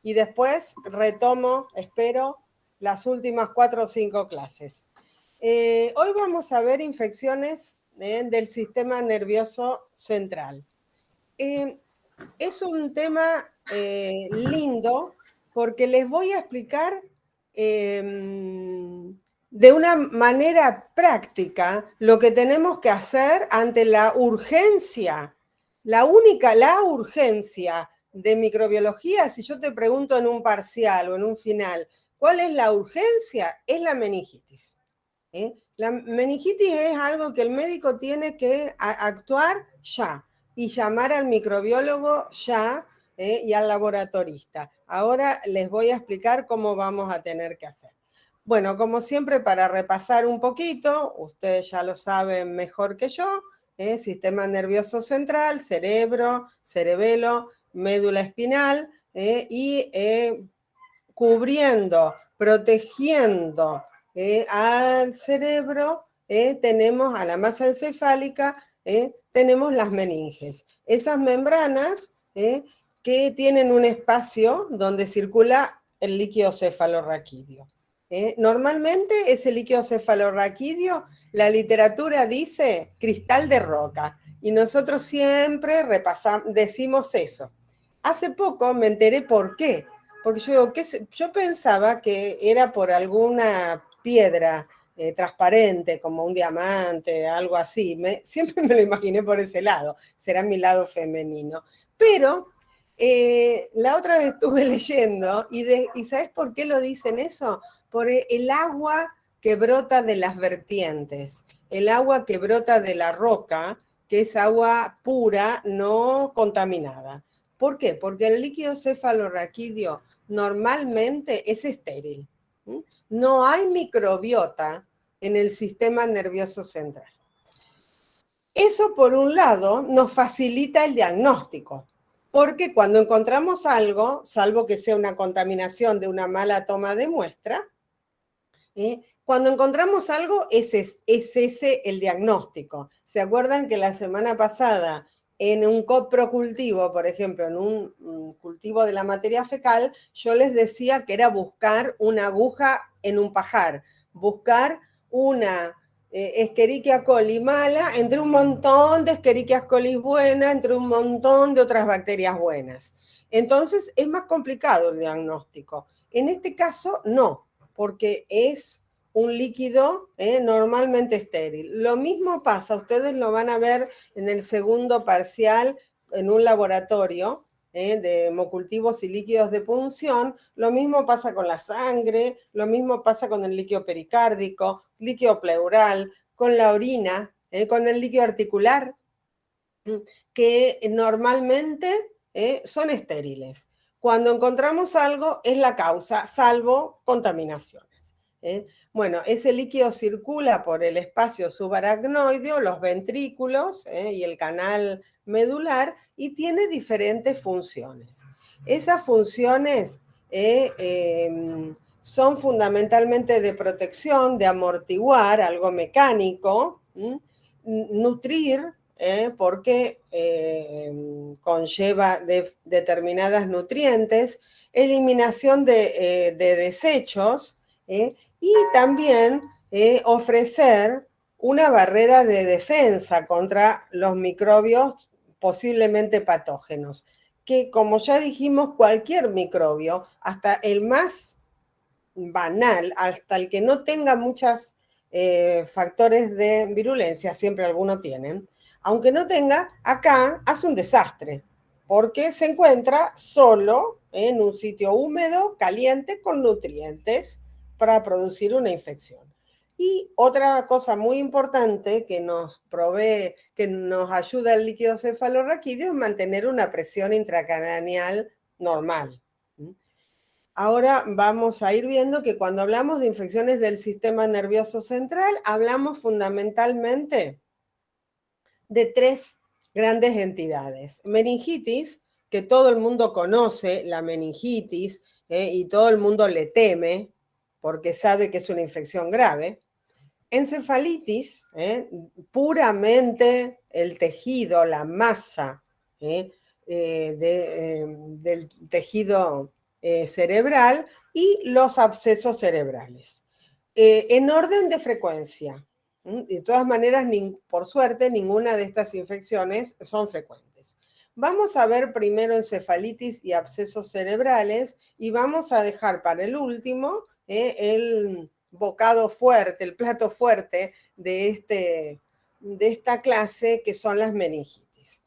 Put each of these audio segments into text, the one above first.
y después retomo, espero, las últimas 4 o 5 clases. Hoy vamos a ver infecciones del sistema nervioso central. Es un tema lindo porque les voy a explicar de una manera práctica lo que tenemos que hacer ante la urgencia. La urgencia de microbiología, si yo te pregunto en un parcial o en un final, ¿cuál es la urgencia? Es la meningitis. La meningitis es algo que el médico tiene que actuar ya y llamar al microbiólogo ya y al laboratorista. Ahora les voy a explicar cómo vamos a tener que hacer. Bueno, como siempre, para repasar un poquito, ustedes ya lo saben mejor que yo, sistema nervioso central, cerebro, cerebelo, médula espinal y cubriendo, protegiendo al cerebro, tenemos a la masa encefálica, tenemos las meninges. Esas membranas que tienen un espacio donde circula el líquido cefalorraquídeo. Normalmente ese líquido cefalorraquídeo, la literatura dice cristal de roca, y nosotros siempre decimos eso. Hace poco me enteré por qué. Porque yo pensaba que era por alguna piedra transparente, como un diamante, algo así. Siempre me lo imaginé por ese lado, será mi lado femenino. Pero la otra vez estuve leyendo, y ¿sabes por qué lo dicen eso? Por el agua que brota de las vertientes, el agua que brota de la roca, que es agua pura, no contaminada. ¿Por qué? Porque el líquido cefalorraquídeo normalmente es estéril. No hay microbiota en el sistema nervioso central. Eso, por un lado, nos facilita el diagnóstico, porque cuando encontramos algo, salvo que sea una contaminación de una mala toma de muestra, cuando encontramos algo, es ese el diagnóstico. ¿Se acuerdan que la semana pasada en un coprocultivo, por ejemplo, en un cultivo de la materia fecal, yo les decía que era buscar una aguja en un pajar, buscar una Escherichia coli mala entre un montón de Escherichia coli buenas, entre un montón de otras bacterias buenas? Entonces es más complicado el diagnóstico. En este caso, no, porque es un líquido normalmente estéril. Lo mismo pasa, ustedes lo van a ver en el segundo parcial en un laboratorio de hemocultivos y líquidos de punción. Lo mismo pasa con la sangre, lo mismo pasa con el líquido pericárdico, líquido pleural, con la orina, con el líquido articular, que normalmente son estériles. Cuando encontramos algo es la causa, salvo contaminaciones. Bueno, ese líquido circula por el espacio subaracnoideo, los ventrículos y el canal medular, y tiene diferentes funciones. Esas funciones son fundamentalmente de protección, de amortiguar, algo mecánico, nutrir, porque conlleva determinadas nutrientes, eliminación de desechos, y también ofrecer una barrera de defensa contra los microbios posiblemente patógenos, que como ya dijimos, cualquier microbio, hasta el más banal, hasta el que no tenga muchos factores de virulencia, siempre alguno tienen, aunque no tenga, acá hace un desastre, porque se encuentra solo en un sitio húmedo, caliente, con nutrientes para producir una infección. Y otra cosa muy importante que nos provee, que nos ayuda el líquido cefalorraquídeo, es mantener una presión intracraneal normal. Ahora vamos a ir viendo que cuando hablamos de infecciones del sistema nervioso central, hablamos fundamentalmente de 3 grandes entidades. Meningitis, que todo el mundo conoce, la meningitis, y todo el mundo le teme porque sabe que es una infección grave. Encefalitis, puramente el tejido, la masa del tejido cerebral y los abscesos cerebrales. En orden de frecuencia. De todas maneras, por suerte, ninguna de estas infecciones son frecuentes. Vamos a ver primero encefalitis y abscesos cerebrales y vamos a dejar para el último el bocado fuerte, el plato fuerte de esta clase, que son las meningitis.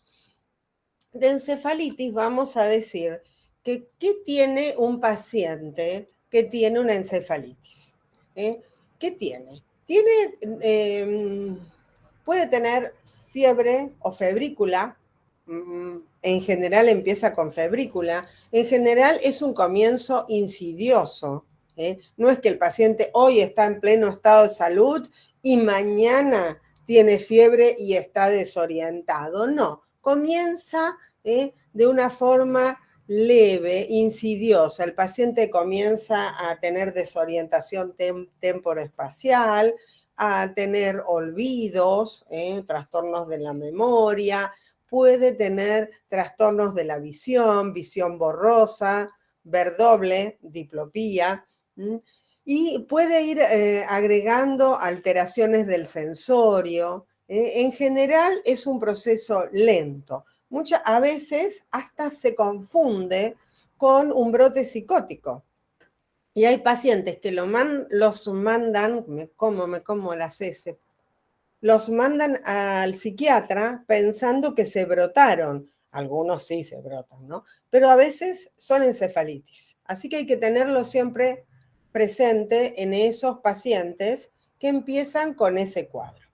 De encefalitis vamos a decir que ¿qué tiene un paciente que tiene una encefalitis? ¿Qué tiene? Puede tener fiebre o febrícula. En general empieza con febrícula. En general es un comienzo insidioso. No es que el paciente hoy está en pleno estado de salud y mañana tiene fiebre y está desorientado. No, comienza de una forma leve, insidiosa. El paciente comienza a tener desorientación temporoespacial, a tener olvidos, trastornos de la memoria, puede tener trastornos de la visión, visión borrosa, ver doble, diplopía, y puede ir agregando alteraciones del sensorio. En general es un proceso lento. A veces hasta se confunde con un brote psicótico. Y hay pacientes que los mandan, me como las heces, los mandan al psiquiatra pensando que se brotaron. Algunos sí se brotan, ¿no? Pero a veces son encefalitis. Así que hay que tenerlo siempre presente en esos pacientes que empiezan con ese cuadro.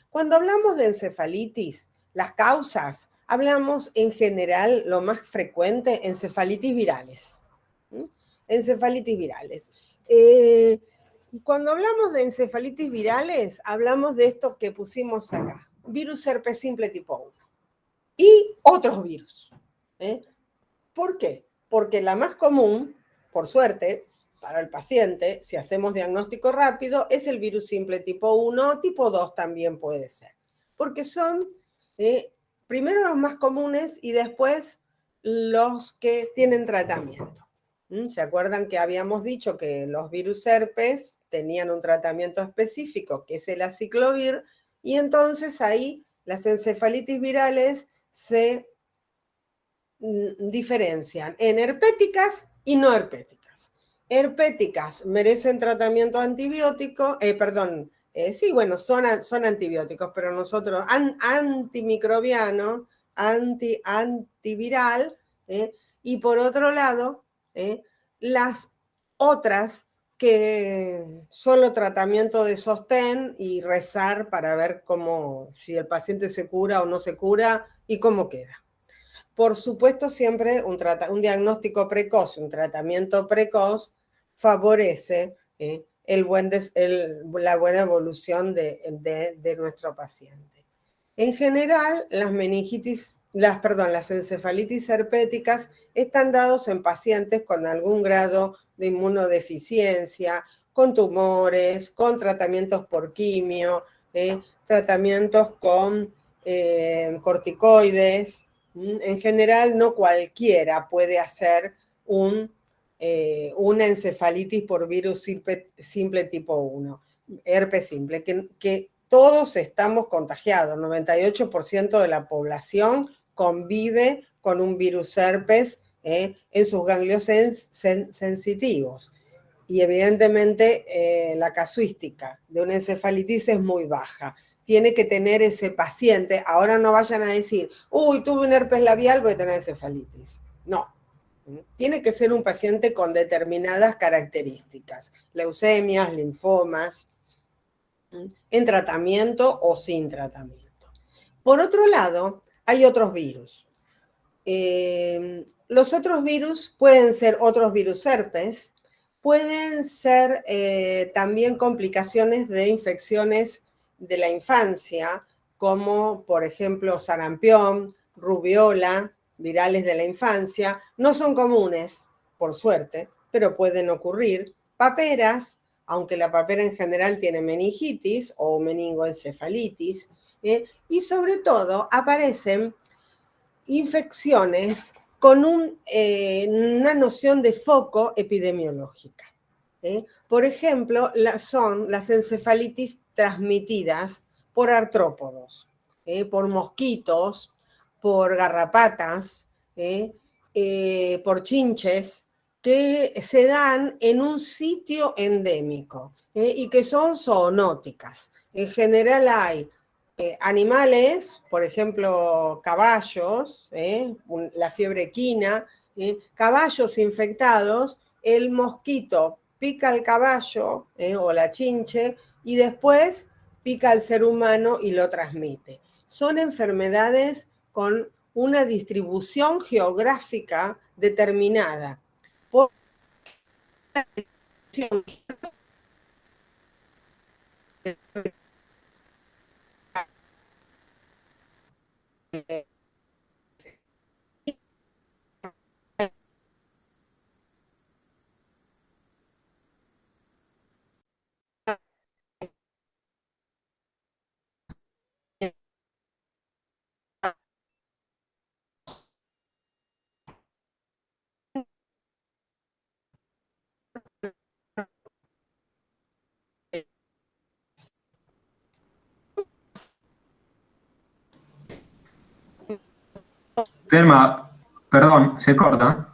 Cuando hablamos de encefalitis, las causas, hablamos en general, lo más frecuente, encefalitis virales. Encefalitis virales. Y cuando hablamos de encefalitis virales, hablamos de esto que pusimos acá, virus herpes simple tipo 1 y otros virus. ¿Por qué? Porque la más común, por suerte, para el paciente, si hacemos diagnóstico rápido, es el virus simple tipo 1, tipo 2 también puede ser. Porque son primero los más comunes y después los que tienen tratamiento. ¿Se acuerdan que habíamos dicho que los virus herpes tenían un tratamiento específico, que es el aciclovir, y entonces ahí las encefalitis virales se diferencian en herpéticas y no herpéticas. Herpéticas merecen tratamiento antibiótico, sí, bueno, son antibióticos, pero nosotros, antimicrobiano, antiviral, y por otro lado, las otras que solo tratamiento de sostén y rezar para ver si el paciente se cura o no se cura y cómo queda. Por supuesto, siempre un diagnóstico precoz, un tratamiento precoz favorece la buena evolución de nuestro paciente. En general, las encefalitis herpéticas están dados en pacientes con algún grado de inmunodeficiencia, con tumores, con tratamientos por quimio, tratamientos con corticoides. En general, no cualquiera puede hacer una encefalitis por virus simple tipo 1, herpes simple, que todos estamos contagiados. 98% de la población convive con un virus herpes en sus ganglios sensitivos. Y evidentemente la casuística de una encefalitis es muy baja. Tiene que tener ese paciente. Ahora no vayan a decir, uy, tuve un herpes labial, voy a tener encefalitis. No. Tiene que ser un paciente con determinadas características. Leucemias, linfomas, en tratamiento o sin tratamiento. Por otro lado, hay otros virus. Los otros virus pueden ser otros virus herpes, pueden ser también complicaciones de infecciones de la infancia, como por ejemplo sarampión, rubiola, virales de la infancia. No son comunes, por suerte, pero pueden ocurrir. Paperas, aunque la papera en general tiene meningitis o meningoencefalitis, y sobre todo aparecen infecciones con una noción de foco epidemiológica. Por ejemplo, son las encefalitis transmitidas por artrópodos, por mosquitos, por garrapatas, por chinches, que se dan en un sitio endémico y que son zoonóticas. En general hay animales, por ejemplo, caballos, la fiebre equina, caballos infectados, el mosquito pica al caballo o la chinche y después pica al ser humano y lo transmite. Son enfermedades con una distribución geográfica determinada. Por Telma, perdón, se corta.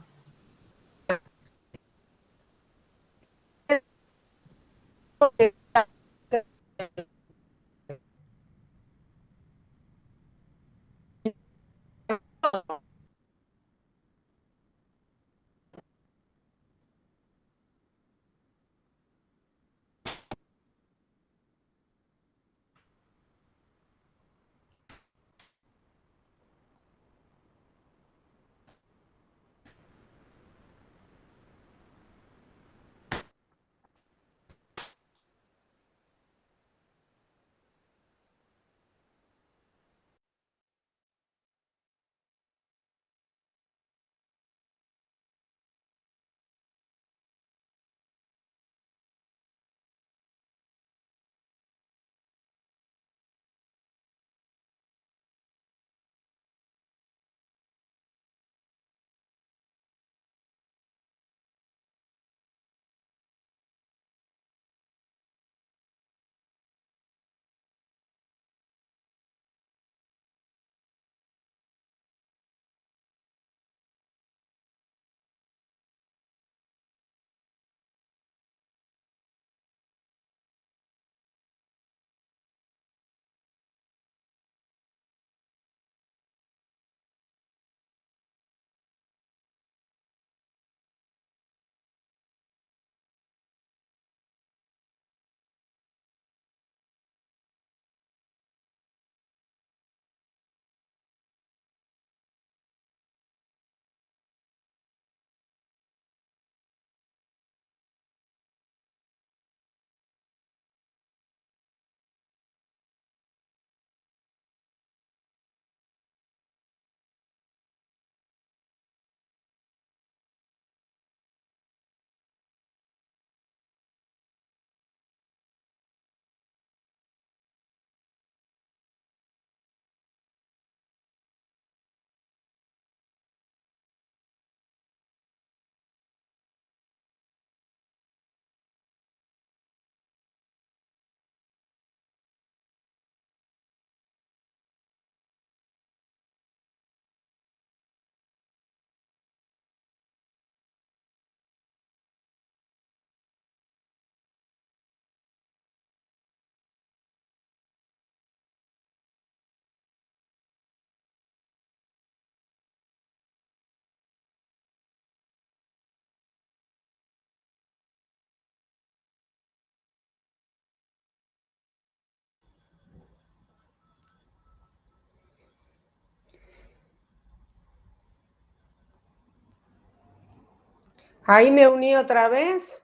Ahí me uní otra vez.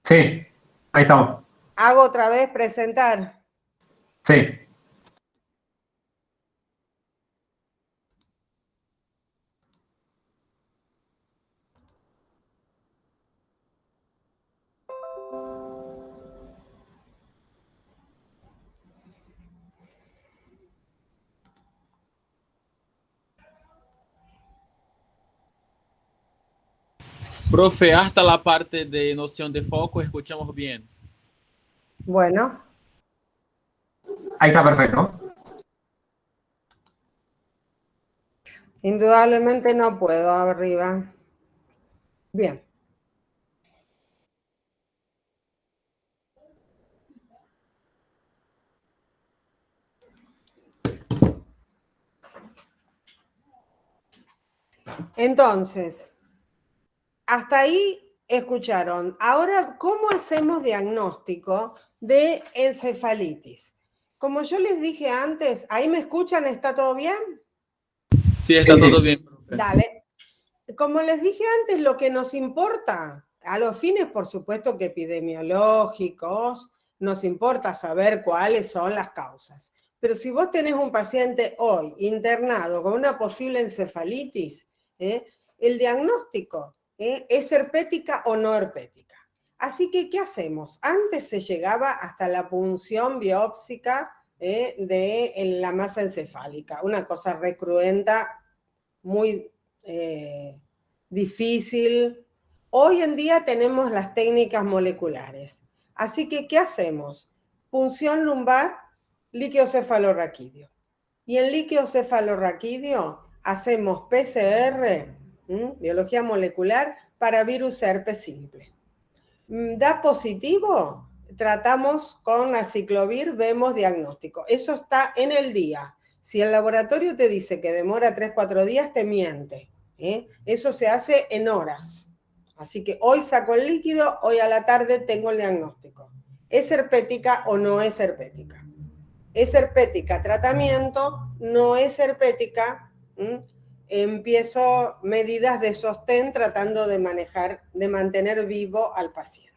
Sí, ahí estamos. Hago otra vez presentar. Sí. Profe, hasta la parte de noción de foco escuchamos bien. Bueno, Ahí está perfecto. indudablemente no puedo arriba. Bien. Entonces, hasta ahí escucharon. Ahora, ¿cómo hacemos diagnóstico de encefalitis? Como yo les dije antes, ¿ahí me escuchan? ¿Está todo bien? Sí, está Sí, todo sí. bien, profe. Dale. Como les dije antes, lo que nos importa, a los fines, por supuesto, que epidemiológicos, nos importa saber cuáles son las causas. Pero si vos tenés un paciente hoy internado con una posible encefalitis, el diagnóstico es herpética o no herpética. Así que, ¿qué hacemos? Antes se llegaba hasta la punción biópsica de la masa encefálica, una cosa recruenta, muy difícil. Hoy en día tenemos las técnicas moleculares. Así que, ¿qué hacemos? Punción lumbar, líquido cefalorraquídeo. Y en líquido cefalorraquídeo hacemos PCR, biología molecular, para virus herpes simple. Da positivo, tratamos con aciclovir, vemos diagnóstico. Eso está en el día. Si el laboratorio te dice que demora 3-4 días, te miente. Eso se hace en horas. Así que hoy saco el líquido, hoy a la tarde tengo el diagnóstico. ¿Es herpética o no es herpética? Es herpética, tratamiento, no es herpética, empiezo medidas de sostén tratando de manejar, de mantener vivo al paciente.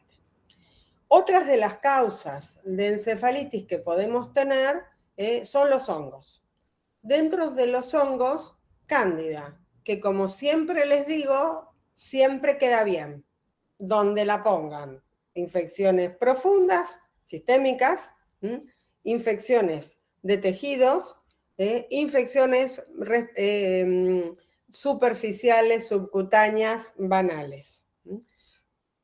Otras de las causas de encefalitis que podemos tener son los hongos. Dentro de los hongos, cándida, que como siempre les digo, siempre queda bien, donde la pongan. Infecciones profundas, sistémicas, infecciones de tejidos, infecciones superficiales, subcutáneas, banales.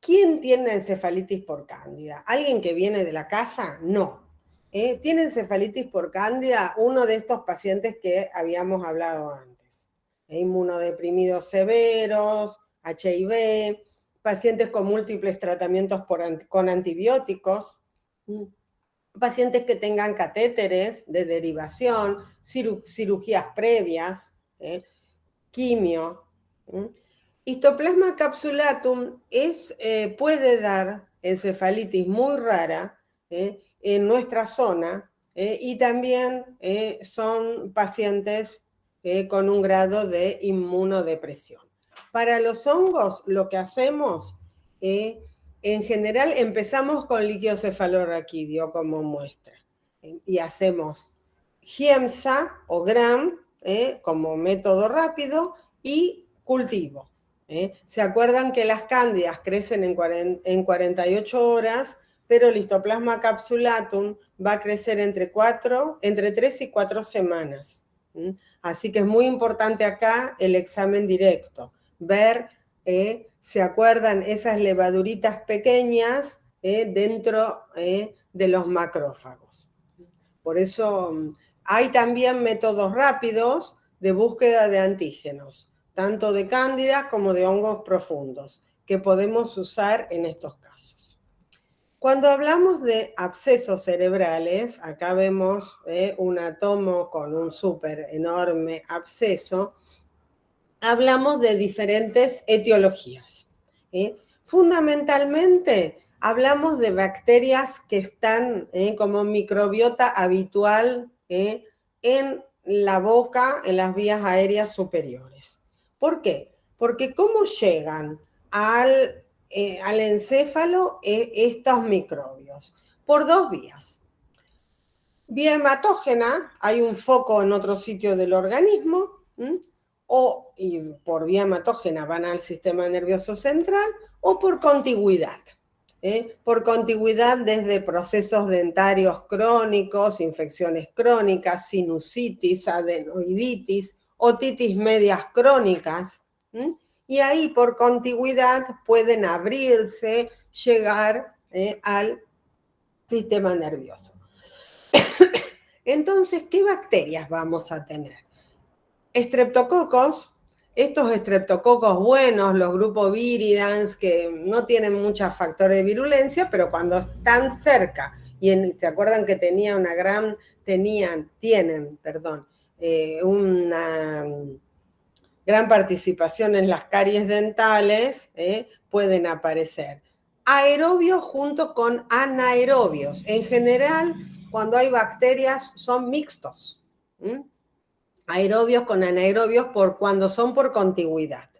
¿Quién tiene encefalitis por cándida? ¿Alguien que viene de la casa? No. ¿Tiene encefalitis por cándida? Uno de estos pacientes que habíamos hablado antes. Inmunodeprimidos severos, HIV, pacientes con múltiples tratamientos con antibióticos, pacientes que tengan catéteres de derivación, cirugías previas, quimio. Histoplasma capsulatum puede dar encefalitis muy rara en nuestra zona y también son pacientes con un grado de inmunodepresión. Para los hongos, lo que hacemos, en general, empezamos con líquido cefalorraquídeo como muestra y hacemos GIEMSA o GRAM como método rápido y cultivo. ¿Se acuerdan que las cándidas crecen en 48 horas, pero el histoplasma capsulatum va a crecer entre 3 y 4 semanas? Así que es muy importante acá el examen directo, ver, ¿se acuerdan esas levaduritas pequeñas dentro de los macrófagos? Por eso hay también métodos rápidos de búsqueda de antígenos, tanto de cándida como de hongos profundos, que podemos usar en estos casos. Cuando hablamos de abscesos cerebrales, acá vemos un átomo con un súper enorme absceso, hablamos de diferentes etiologías. Fundamentalmente, hablamos de bacterias que están como microbiota habitual en la boca, en las vías aéreas superiores. ¿Por qué? Porque ¿cómo llegan al encéfalo estos microbios? Por dos vías. Vía hematógena, hay un foco en otro sitio del organismo, y por vía hematógena van al sistema nervioso central, o por contigüidad. Por contigüidad desde procesos dentarios crónicos, infecciones crónicas, sinusitis, adenoiditis, otitis medias crónicas, y ahí por contigüidad pueden abrirse, llegar al sistema nervioso. Entonces, ¿qué bacterias vamos a tener? Estreptococos, estos estreptococos buenos, los grupos viridans, que no tienen muchos factores de virulencia, pero cuando están cerca, ¿se acuerdan que tienen una gran participación en las caries dentales, pueden aparecer aerobios junto con anaerobios. En general, cuando hay bacterias, son mixtos. Aerobios con anaerobios cuando son por contigüidad.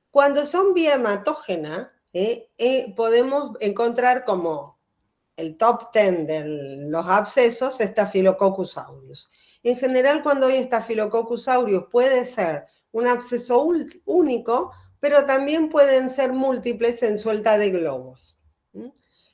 Cuando son vía hematógena, podemos encontrar como el top 10 de los abscesos Staphylococcus aureus. En general, cuando hay Staphylococcus aureus puede ser un absceso único, pero también pueden ser múltiples en suelta de globos.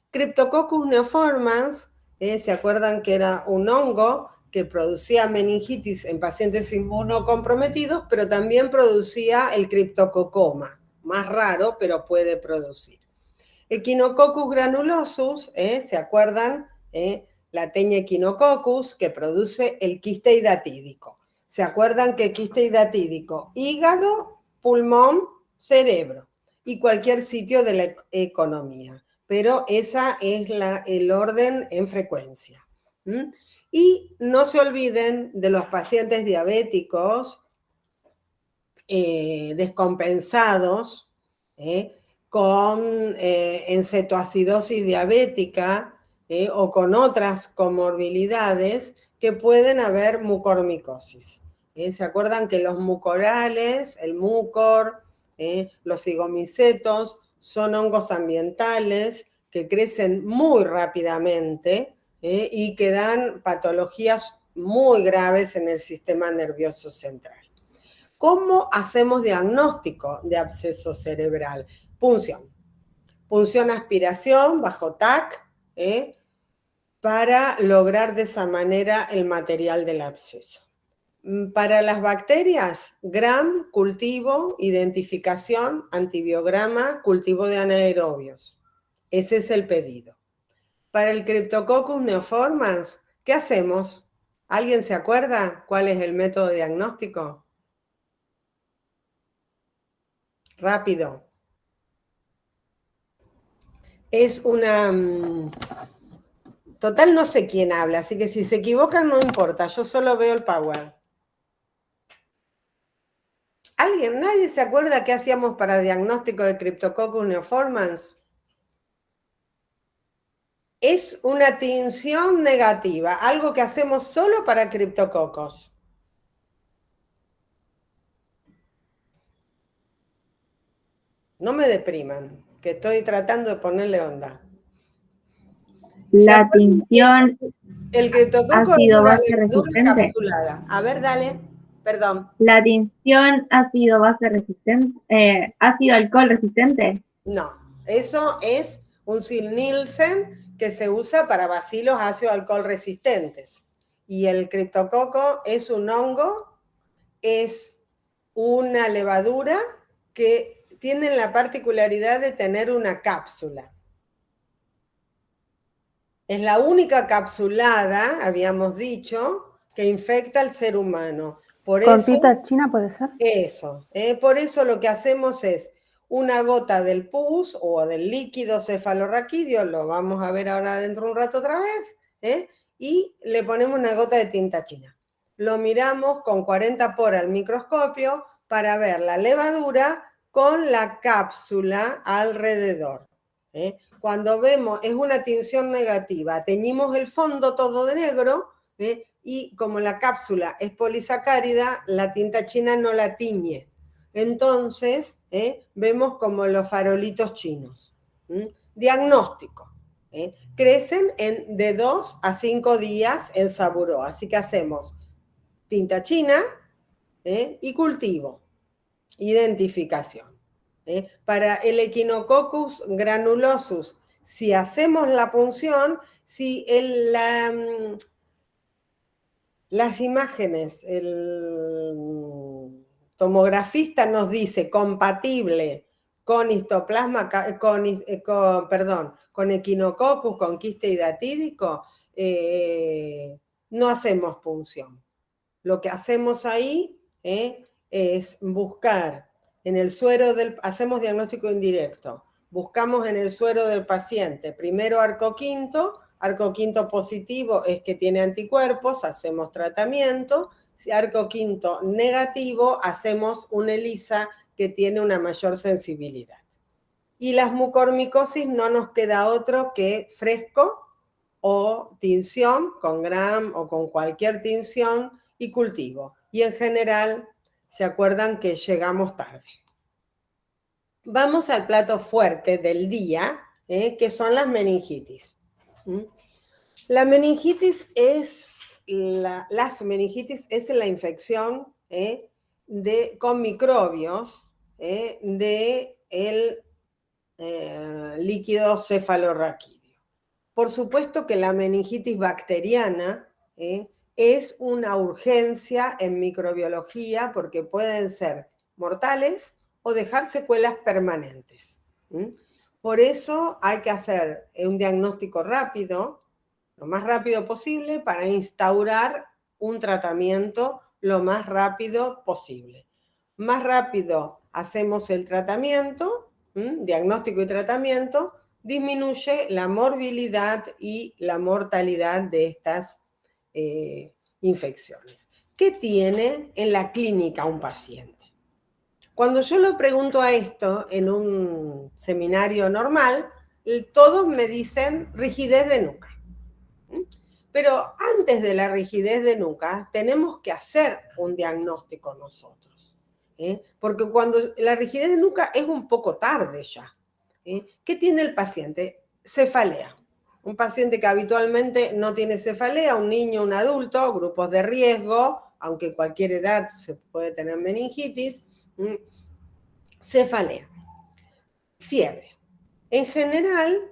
Cryptococcus neoformans, ¿se acuerdan que era un hongo que producía meningitis en pacientes inmunocomprometidos, pero también producía el criptococoma, más raro, pero puede producir? Echinococcus granulosus, ¿se acuerdan? La teña Echinococcus, que produce el quiste hidatídico. ¿Se acuerdan que quiste hidatídico? Hígado, pulmón, cerebro y cualquier sitio de la economía. Pero esa es el orden en frecuencia. Y no se olviden de los pacientes diabéticos descompensados, con encetoacidosis diabética o con otras comorbilidades que pueden haber mucormicosis. ¿Se acuerdan que los mucorales, el mucor, los zigomicetos, son hongos ambientales que crecen muy rápidamente y que dan patologías muy graves en el sistema nervioso central? ¿Cómo hacemos diagnóstico de absceso cerebral? Punción. Punción aspiración bajo TAC, para lograr de esa manera el material del absceso. Para las bacterias, Gram, cultivo, identificación, antibiograma, cultivo de anaerobios. Ese es el pedido. Para el Cryptococcus neoformans, ¿qué hacemos? ¿Alguien se acuerda cuál es el método diagnóstico? Rápido. Es una... Total, no sé quién habla, así que si se equivocan no importa, yo solo veo el power. ¿Alguien? ¿Nadie se acuerda qué hacíamos para diagnóstico de Cryptococcus neoformans? Es una tinción negativa, algo que hacemos solo para criptococos. No me depriman, que estoy tratando de ponerle onda. La tinción El criptococo es una levadura encapsulada. A ver, dale, perdón. La tinción ácido base resistente, ácido alcohol resistente. No, eso es un Zil-Nielsen que se usa para bacilos ácido alcohol resistentes. Y el criptococo es un hongo, es una levadura que tiene la particularidad de tener una cápsula. Es la única capsulada, habíamos dicho, que infecta al ser humano. Por ¿Con eso, tinta china puede ser? Eso. Por eso lo que hacemos es una gota del pus o del líquido cefalorraquídeo, lo vamos a ver ahora dentro de un rato otra vez, y le ponemos una gota de tinta china. Lo miramos con 40 por al microscopio para ver la levadura con la cápsula alrededor. Cuando vemos, es una tinción negativa, teñimos el fondo todo de negro, y como la cápsula es polisacárida, la tinta china no la tiñe. Entonces, vemos como los farolitos chinos. Diagnóstico. Crecen de 2 a 5 días en saburó. Así que hacemos tinta china y cultivo. Identificación. Para el Echinococcus granulosus, si hacemos la punción, si las imágenes, tomografista nos dice compatible con histoplasma, con equinococcus, con quiste hidatídico, no hacemos punción. Lo que hacemos ahí es buscar en el suero hacemos diagnóstico indirecto, buscamos en el suero del paciente, primero arco quinto positivo es que tiene anticuerpos, hacemos tratamiento, si arco quinto negativo, hacemos un ELISA que tiene una mayor sensibilidad. Y las mucormicosis no nos queda otro que fresco o tinción con Gram o con cualquier tinción y cultivo. Y en general, se acuerdan que llegamos tarde. Vamos al plato fuerte del día, que son las meningitis. La meningitis las meningitis es la infección con microbios del líquido cefalorraquídeo. Por supuesto que la meningitis bacteriana es una urgencia en microbiología porque pueden ser mortales o dejar secuelas permanentes. Por eso hay que hacer un diagnóstico rápido, lo más rápido posible, para instaurar un tratamiento lo más rápido posible. Más rápido hacemos el tratamiento, diagnóstico y tratamiento, disminuye la morbilidad y la mortalidad de estas infecciones. ¿Qué tiene en la clínica un paciente? Cuando yo lo pregunto a esto en un seminario normal, todos me dicen rigidez de nuca. Pero antes de la rigidez de nuca, tenemos que hacer un diagnóstico nosotros. Porque cuando la rigidez de nuca es un poco tarde ya. ¿Qué tiene el paciente? Cefalea. Un paciente que habitualmente no tiene cefalea, un niño, un adulto, grupos de riesgo, aunque cualquier edad se puede tener meningitis, cefalea. Fiebre. En general,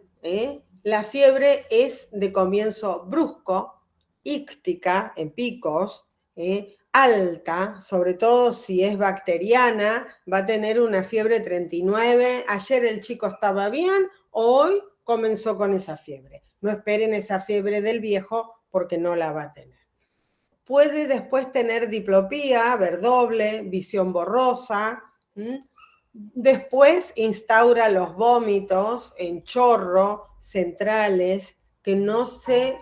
la fiebre es de comienzo brusco, íctica, en picos, alta, sobre todo si es bacteriana, va a tener una fiebre 39, ayer el chico estaba bien, hoy comenzó con esa fiebre. No esperen esa fiebre del viejo porque no la va a tener. Puede después tener diplopía, ver doble, visión borrosa. Después instaura los vómitos en chorro centrales que no se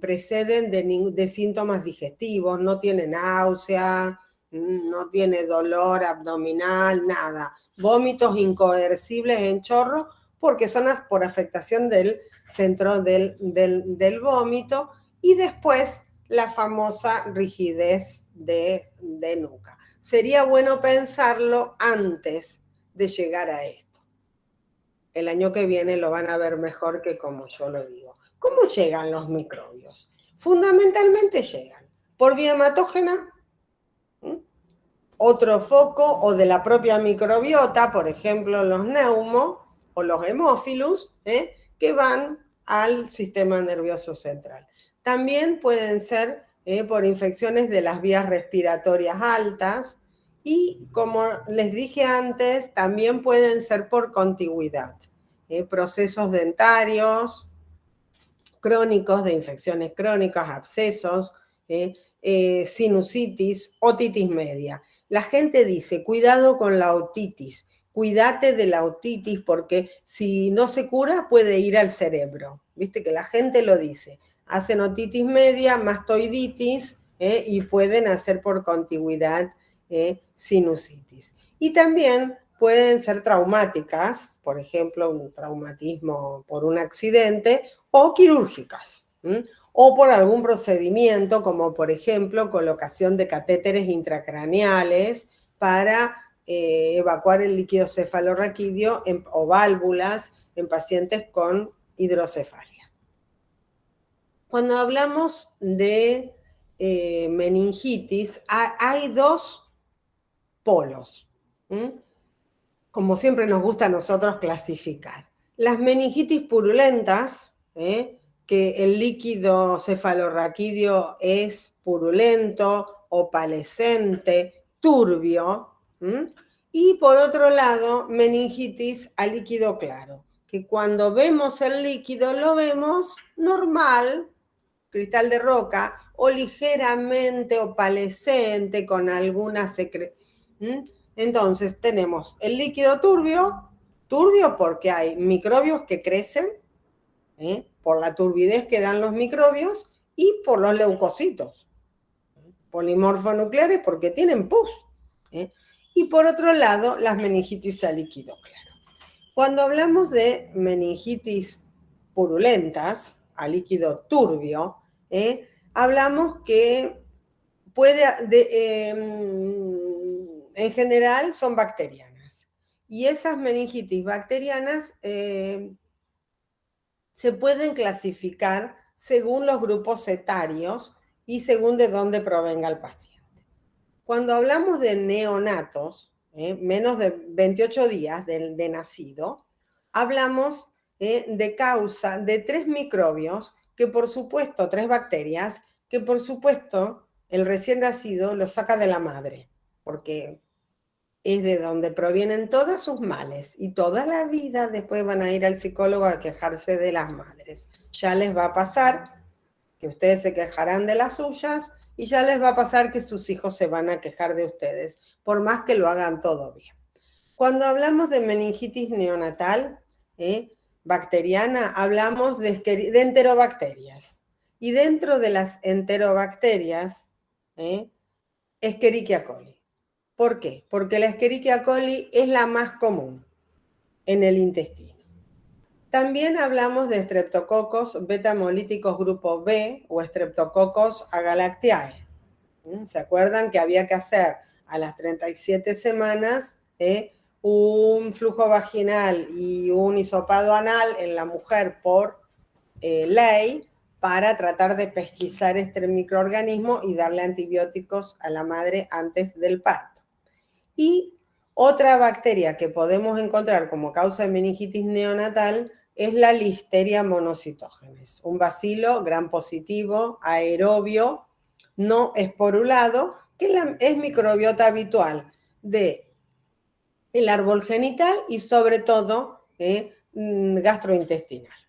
preceden de síntomas digestivos, no tiene náusea, no tiene dolor abdominal, nada. Vómitos incoercibles en chorro porque son por afectación del centro del vómito y después la famosa rigidez de nuca. Sería bueno pensarlo antes de llegar a esto. El año que viene lo van a ver mejor que como yo lo digo. ¿Cómo llegan los microbios? Fundamentalmente llegan por vía hematógena, otro foco o de la propia microbiota, por ejemplo los neumo o los hemófilus, que van al sistema nervioso central. También pueden ser por infecciones de las vías respiratorias altas y, como les dije antes, también pueden ser por contigüidad, procesos dentarios crónicos, de infecciones crónicas, abscesos, sinusitis, otitis media. La gente dice, cuidado con la otitis, cuídate de la otitis porque si no se cura puede ir al cerebro. Viste que la gente lo dice. Hacen otitis media, mastoiditis y pueden hacer por contigüidad sinusitis. Y también pueden ser traumáticas, por ejemplo, un traumatismo por un accidente, o quirúrgicas, o por algún procedimiento, como por ejemplo colocación de catéteres intracraneales para evacuar el líquido cefalorraquídeo o válvulas en pacientes con hidrocefalia. Cuando hablamos de meningitis, hay dos polos, como siempre nos gusta a nosotros clasificar. Las meningitis purulentas, que el líquido cefalorraquídeo es purulento, opalescente, turbio. Y por otro lado, meningitis a líquido claro, que cuando vemos el líquido lo vemos normal, cristal de roca, o ligeramente opalescente con alguna secreción. Entonces tenemos el líquido turbio, turbio porque hay microbios que crecen, por la turbidez que dan los microbios, y por los leucocitos, polimorfonucleares porque tienen pus. Y por otro lado, las meningitis a líquido claro. Cuando hablamos de meningitis purulentas, a líquido turbio, hablamos que en general son bacterianas. Y esas meningitis bacterianas se pueden clasificar según los grupos etarios y según de dónde provenga el paciente. Cuando hablamos de neonatos, menos de 28 días de nacido, hablamos de causa de 3 microbios, que por supuesto, 3 bacterias, que por supuesto el recién nacido lo saca de la madre, porque es de donde provienen todos sus males, y toda la vida después van a ir al psicólogo a quejarse de las madres. Ya les va a pasar que ustedes se quejarán de las suyas, y ya les va a pasar que sus hijos se van a quejar de ustedes, por más que lo hagan todo bien. Cuando hablamos de meningitis neonatal, bacteriana, hablamos de enterobacterias. Y dentro de las enterobacterias, Escherichia coli. ¿Por qué? Porque la Escherichia coli es la más común en el intestino. También hablamos de estreptococos beta-hemolíticos grupo B o estreptococos agalactiae. ¿Se acuerdan que había que hacer a las 37 semanas un flujo vaginal y un hisopado anal en la mujer por ley para tratar de pesquisar este microorganismo y darle antibióticos a la madre antes del parto? Y otra bacteria que podemos encontrar como causa de meningitis neonatal es la Listeria monocytogenes, un bacilo gram positivo, aerobio, no esporulado, que es microbiota habitual del árbol genital y sobre todo gastrointestinal,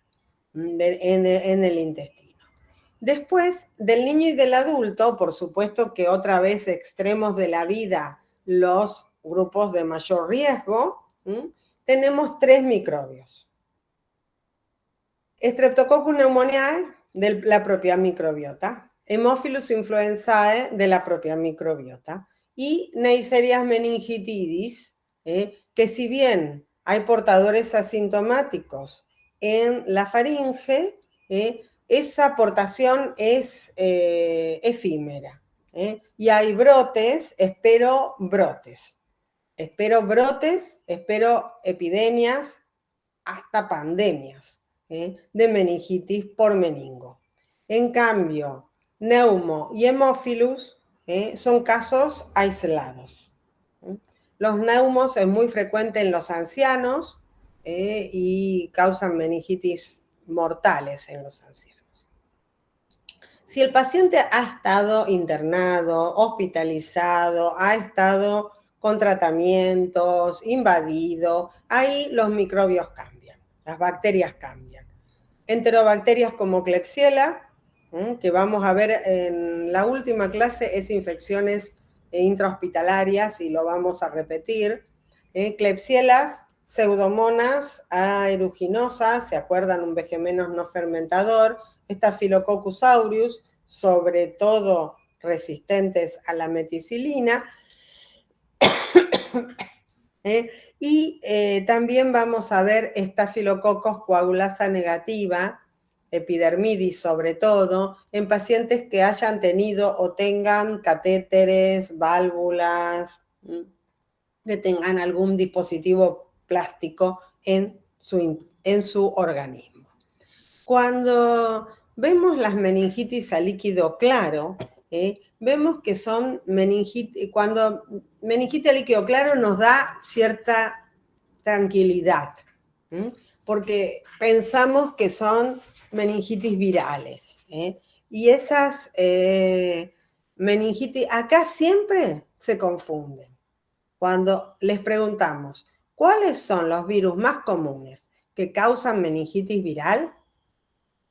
en el intestino. Después, del niño y del adulto, por supuesto que otra vez extremos de la vida, los grupos de mayor riesgo, tenemos 3 microbios. Streptococcus pneumoniae, de la propia microbiota, Haemophilus influenzae, de la propia microbiota, y Neisseria meningitidis, que si bien hay portadores asintomáticos en la faringe, esa aportación es efímera. Y hay brotes, espero epidemias, hasta pandemias de meningitis por meningo. En cambio, neumo y hemófilus son casos aislados. Los neumos es muy frecuente en los ancianos y causan meningitis mortales en los ancianos. Si el paciente ha estado internado, hospitalizado, ha estado con tratamientos, invadido, ahí los microbios cambian, las bacterias cambian. Enterobacterias como Klebsiella, que vamos a ver en la última clase, es infecciones intrahospitalarias y lo vamos a repetir. Klebsiellas, Pseudomonas aeruginosas, ¿se acuerdan? Un vegemenos no fermentador. Staphylococcus aureus, sobre todo resistentes a la meticilina. Y también vamos a ver Staphylococcus coagulasa negativa, epidermidis sobre todo, en pacientes que hayan tenido o tengan catéteres, válvulas, que tengan algún dispositivo plástico en su organismo. Cuando vemos las meningitis a líquido claro, vemos que son meningitis, cuando meningitis a líquido claro nos da cierta tranquilidad, porque pensamos que son meningitis virales, y esas meningitis, acá siempre se confunden. Cuando les preguntamos, ¿cuáles son los virus más comunes que causan meningitis viral?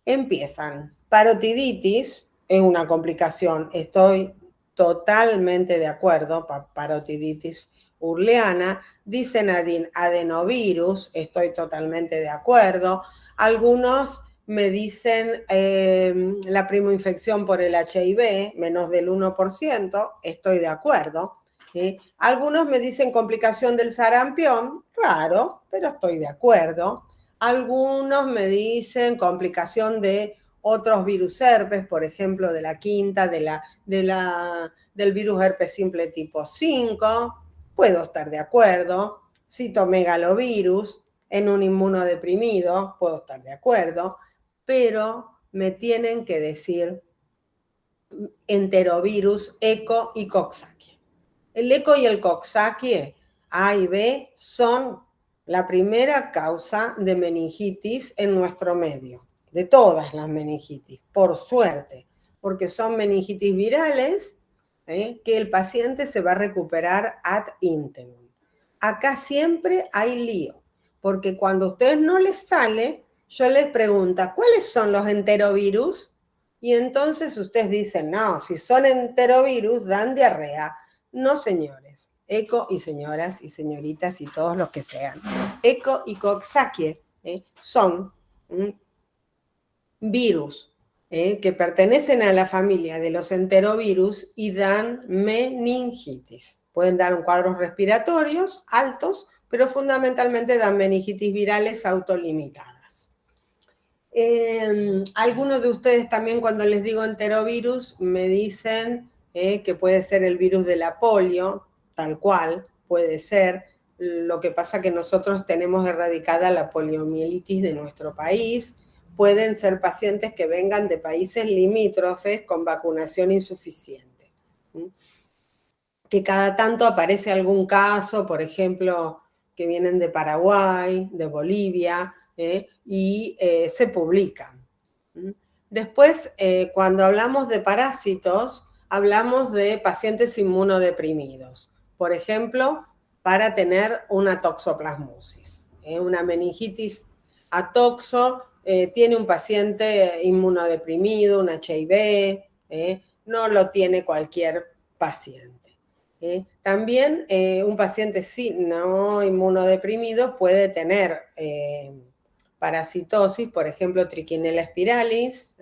Empiezan, parotiditis es una complicación, estoy totalmente de acuerdo, parotiditis urleana, dicen adenovirus, estoy totalmente de acuerdo, algunos me dicen la primoinfección por el HIV, menos del 1%, estoy de acuerdo. Algunos me dicen complicación del sarampión, raro, pero estoy de acuerdo. Algunos me dicen complicación de otros virus herpes, por ejemplo, de la quinta, del virus herpes simple tipo 5, puedo estar de acuerdo. Citomegalovirus en un inmunodeprimido, puedo estar de acuerdo, pero me tienen que decir enterovirus, ECO y Coxsackie. El ECO y el Coxsackie, A y B, son la primera causa de meningitis en nuestro medio, de todas las meningitis, por suerte, porque son meningitis virales que el paciente se va a recuperar ad integrum. Acá siempre hay lío, porque cuando a ustedes no les sale, yo les pregunto, ¿cuáles son los enterovirus? Y entonces ustedes dicen, no, si son enterovirus, dan diarrea. No, señores. ECO y señoras y señoritas y todos los que sean. ECO y Coxsackie son virus que pertenecen a la familia de los enterovirus y dan meningitis. Pueden dar cuadros respiratorios altos, pero fundamentalmente dan meningitis virales autolimitadas. Algunos de ustedes también cuando les digo enterovirus me dicen que puede ser el virus de la polio, tal cual, puede ser. Lo que pasa que nosotros tenemos erradicada la poliomielitis de nuestro país. Pueden ser pacientes que vengan de países limítrofes con vacunación insuficiente. Que cada tanto aparece algún caso, por ejemplo, que vienen de Paraguay, de Bolivia, y se publican. Después, cuando hablamos de parásitos, hablamos de pacientes inmunodeprimidos. Por ejemplo, para tener una toxoplasmosis, una meningitis atoxo, tiene un paciente inmunodeprimido, un HIV, no lo tiene cualquier paciente. También un paciente no inmunodeprimido puede tener parasitosis, por ejemplo, Trichinella spiralis,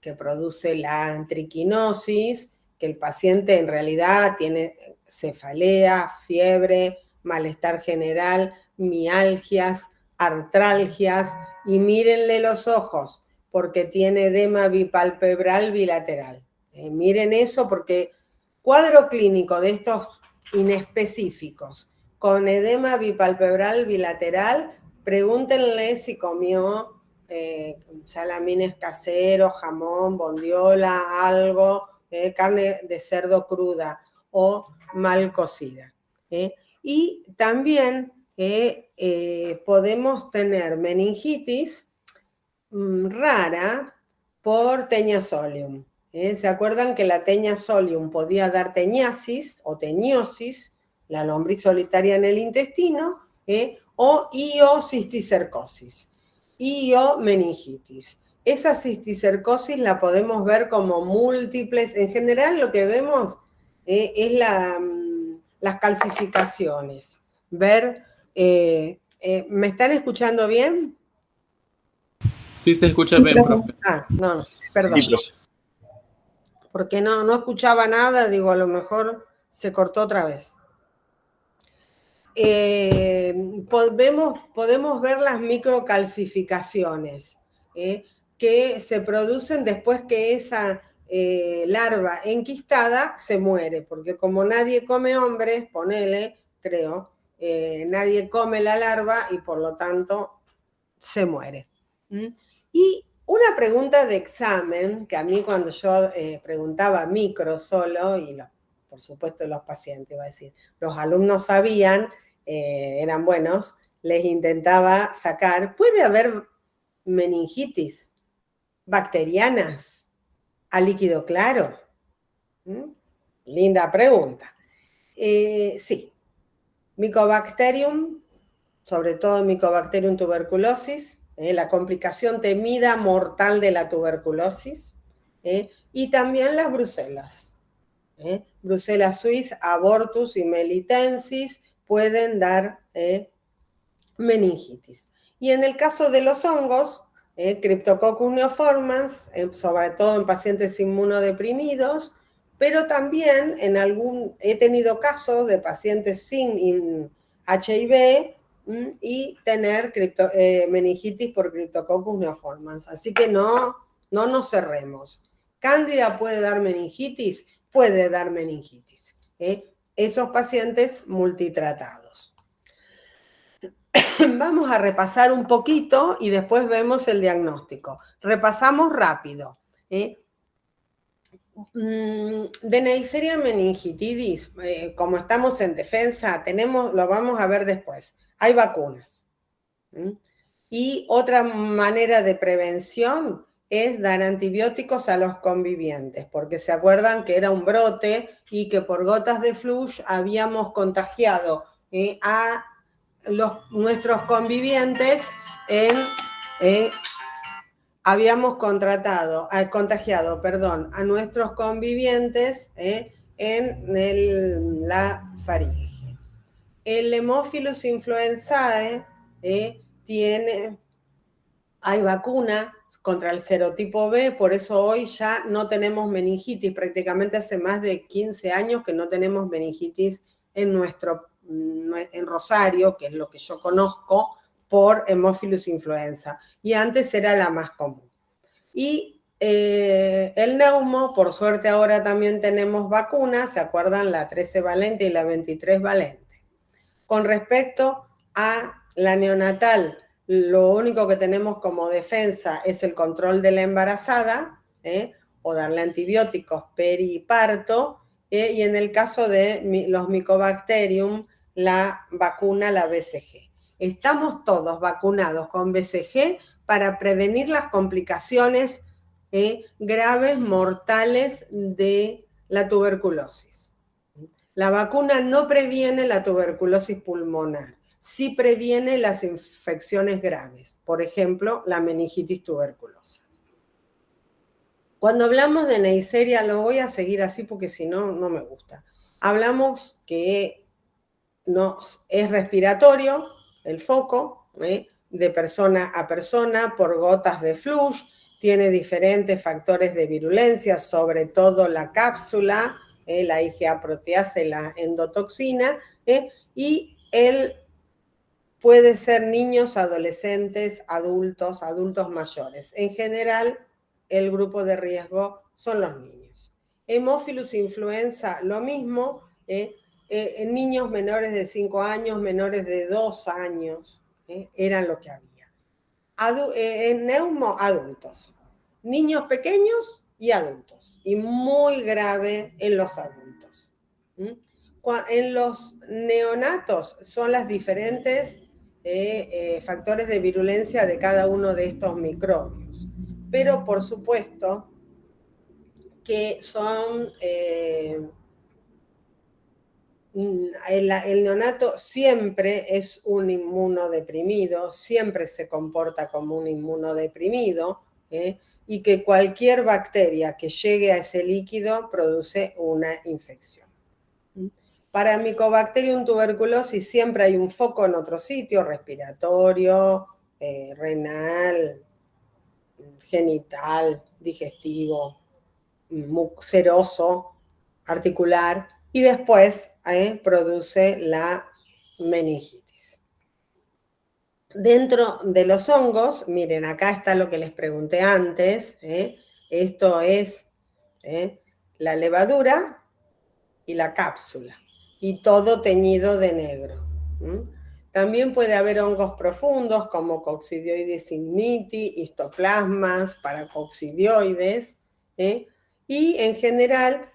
que produce la triquinosis, que el paciente en realidad tiene cefalea, fiebre, malestar general, mialgias, artralgias, y mírenle los ojos, porque tiene edema bipalpebral bilateral. Miren eso porque cuadro clínico de estos inespecíficos con edema bipalpebral bilateral, pregúntenle si comió salamines caseros, jamón, bondiola, algo, carne de cerdo cruda o mal cocida. Y también podemos tener meningitis rara por Taenia solium. ¿Se acuerdan que la Taenia solium podía dar teniasis o teniosis, la lombriz solitaria en el intestino, o iocisticercosis, meningitis? Esa cisticercosis la podemos ver como múltiples. En general lo que vemos es las calcificaciones. ¿Me están escuchando bien? Sí, se escucha bien, profe. No, perdón. Sí, profe. Porque no escuchaba nada, digo, a lo mejor se cortó otra vez. Podemos ver las microcalcificaciones que se producen después que esa larva enquistada se muere, porque como nadie come hombres, ponele, creo, nadie come la larva y por lo tanto se muere. Y una pregunta de examen, que a mí cuando yo preguntaba micro solo, y por supuesto los pacientes, iba a decir, los alumnos sabían, eran buenos, les intentaba sacar, ¿puede haber meningitis bacterianas a líquido claro? Linda pregunta. Sí, Mycobacterium, sobre todo Mycobacterium tuberculosis, la complicación temida mortal de la tuberculosis, y también las brucelas. Brucella suis, abortus y melitensis pueden dar meningitis. Y en el caso de los hongos, Cryptococcus neoformans, sobre todo en pacientes inmunodeprimidos, pero también he tenido casos de pacientes sin HIV y tener meningitis por Cryptococcus neoformans. Así que no nos cerremos. ¿Cándida puede dar meningitis? Puede dar meningitis. Esos pacientes multitratados. Vamos a repasar un poquito y después vemos el diagnóstico. Repasamos rápido. De Neisseria meningitidis, como estamos en defensa, lo vamos a ver después. Hay vacunas. Y otra manera de prevención es dar antibióticos a los convivientes, porque se acuerdan que era un brote y que por gotas de flush habíamos contagiado a nuestros convivientes habíamos contagiado a nuestros convivientes en la faringe. El Haemophilus influenzae hay vacuna contra el serotipo B, por eso hoy ya no tenemos meningitis, prácticamente hace más de 15 años que no tenemos meningitis en Rosario, que es lo que yo conozco, por Haemophilus influenza, y antes era la más común. Y el neumo, por suerte ahora también tenemos vacunas, ¿se acuerdan? La 13 valente y la 23 valente. Con respecto a la neonatal, lo único que tenemos como defensa es el control de la embarazada, o darle antibióticos periparto, y en el caso de los Mycobacterium, la vacuna, la BCG. Estamos todos vacunados con BCG para prevenir las complicaciones graves, mortales de la tuberculosis. La vacuna no previene la tuberculosis pulmonar, sí previene las infecciones graves, por ejemplo, la meningitis tuberculosa. Cuando hablamos de Neisseria, lo voy a seguir así porque si no, no me gusta. Hablamos que es respiratorio, el foco, de persona a persona por gotas de flush, tiene diferentes factores de virulencia, sobre todo la cápsula, la IgA proteasa y la endotoxina, y él puede ser niños, adolescentes, adultos mayores. En general, el grupo de riesgo son los niños. Haemophilus influenza, lo mismo, en niños menores de 5 años, menores de 2 años, eran lo que había. En neumo, adultos. Niños pequeños y adultos. Y muy grave en los adultos. En los neonatos son las diferentes factores de virulencia de cada uno de estos microbios. Pero, por supuesto, que son... el neonato siempre es un inmunodeprimido, siempre se comporta como un inmunodeprimido, y que cualquier bacteria que llegue a ese líquido produce una infección. Para Mycobacterium tuberculosis siempre hay un foco en otro sitio, respiratorio, renal, genital, digestivo, seroso, articular, y después produce la meningitis. Dentro de los hongos, miren, acá está lo que les pregunté antes, esto es la levadura y la cápsula, y todo teñido de negro. También puede haber hongos profundos como Coccidioides igniti, histoplasmas, paracoccidioides, y en general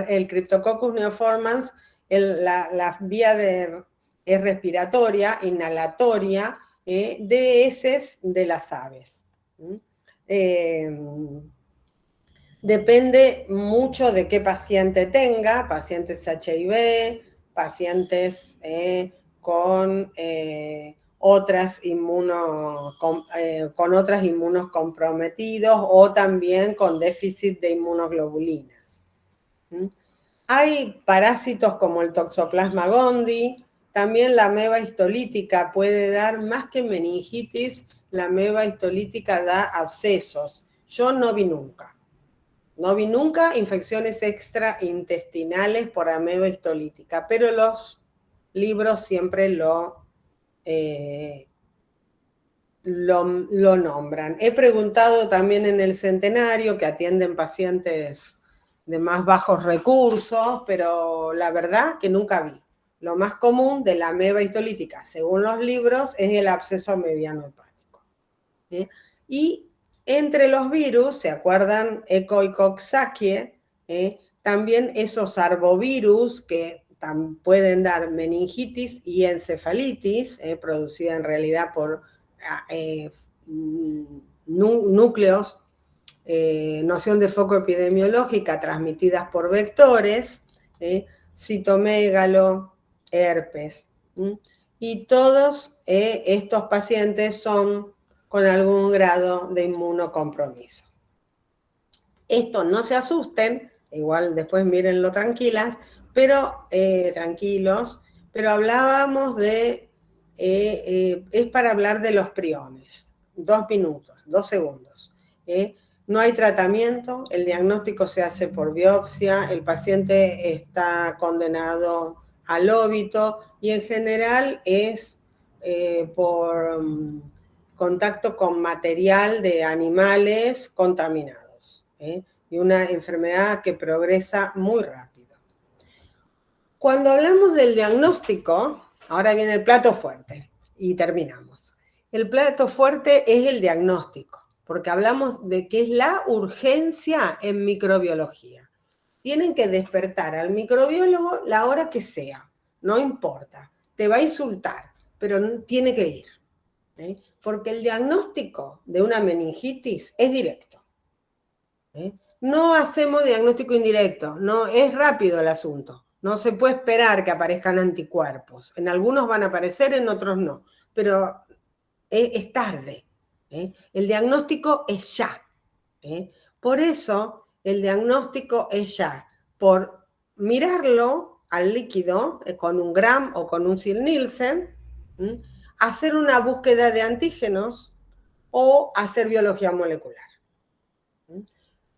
el Cryptococcus neoformans, la vía es respiratoria, inhalatoria, de heces de las aves. Depende mucho de qué paciente tenga, pacientes HIV, pacientes con otras con otras inmunocomprometidos o también con déficit de inmunoglobulinas. Hay parásitos como el Toxoplasma gondii, también la ameba histolítica puede dar más que meningitis, la ameba histolítica da abscesos. Yo no vi nunca infecciones extraintestinales por ameba histolítica, pero los libros siempre lo nombran. He preguntado también en el Centenario, que atienden pacientes de más bajos recursos, pero la verdad que nunca vi. Lo más común de la ameba histolítica, según los libros, es el absceso mediano hepático. Y entre los virus, ¿se acuerdan? E. coli, Coxsackie, también esos arbovirus que pueden dar meningitis y encefalitis, producida en realidad por núcleos, noción de foco epidemiológica transmitidas por vectores, citomégalo, herpes. Y todos estos pacientes son con algún grado de inmunocompromiso. Esto no se asusten, igual después mírenlo tranquilos, pero hablábamos de, es para hablar de los priones. 2 minutos, 2 segundos. No hay tratamiento, el diagnóstico se hace por biopsia, el paciente está condenado al óbito y en general es por contacto con material de animales contaminados, y una enfermedad que progresa muy rápido. Cuando hablamos del diagnóstico, ahora viene el plato fuerte y terminamos. El plato fuerte es el diagnóstico, porque hablamos de que es la urgencia en microbiología. Tienen que despertar al microbiólogo la hora que sea, no importa, te va a insultar, pero tiene que ir. Porque el diagnóstico de una meningitis es directo. No hacemos diagnóstico indirecto, no, es rápido el asunto. No se puede esperar que aparezcan anticuerpos. En algunos van a aparecer, en otros no, pero es tarde. El diagnóstico es ya. Por eso el diagnóstico es ya. Por mirarlo al líquido con un Gram o con un Nielsen, hacer una búsqueda de antígenos o hacer biología molecular.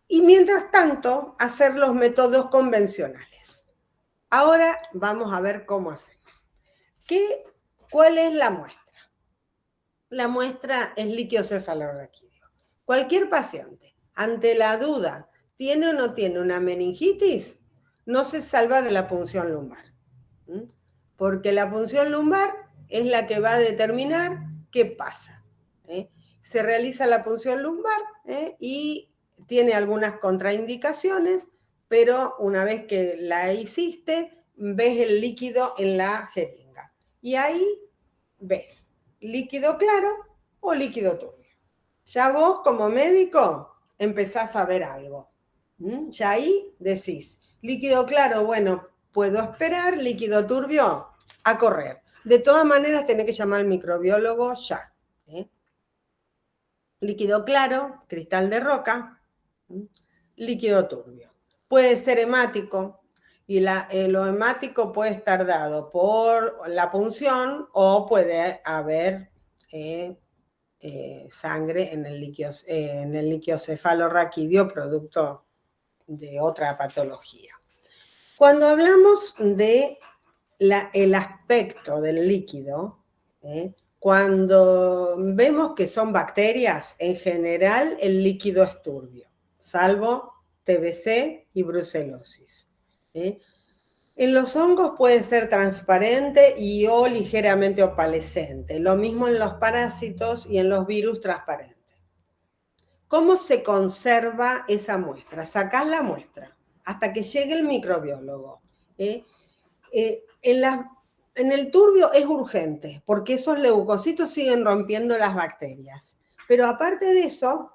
Y mientras tanto, hacer los métodos convencionales. Ahora vamos a ver cómo hacemos. ¿Cuál es la muestra? La muestra es líquido cefalorraquídeo. Cualquier paciente, ante la duda, ¿tiene o no tiene una meningitis? No se salva de la punción lumbar. Porque la punción lumbar es la que va a determinar qué pasa. Se realiza la punción lumbar y tiene algunas contraindicaciones, pero una vez que la hiciste, ves el líquido en la jeringa. Y ahí ves líquido claro o líquido turbio. Ya vos, como médico, empezás a ver algo. Ya ahí decís, líquido claro, bueno, puedo esperar, líquido turbio, a correr. De todas maneras, tenés que llamar al microbiólogo ya. Líquido claro, cristal de roca, líquido turbio. Puede ser hemático, y lo hemático puede estar dado por la punción o puede haber sangre en el líquido cefalorraquídeo producto de otra patología. Cuando hablamos de el aspecto del líquido, cuando vemos que son bacterias, en general el líquido es turbio, salvo TBC y brucelosis. En los hongos puede ser transparente y o ligeramente opalescente. Lo mismo en los parásitos y en los virus transparente. ¿Cómo se conserva esa muestra? Sacás la muestra hasta que llegue el microbiólogo. En el turbio es urgente, porque esos leucocitos siguen rompiendo las bacterias. Pero aparte de eso,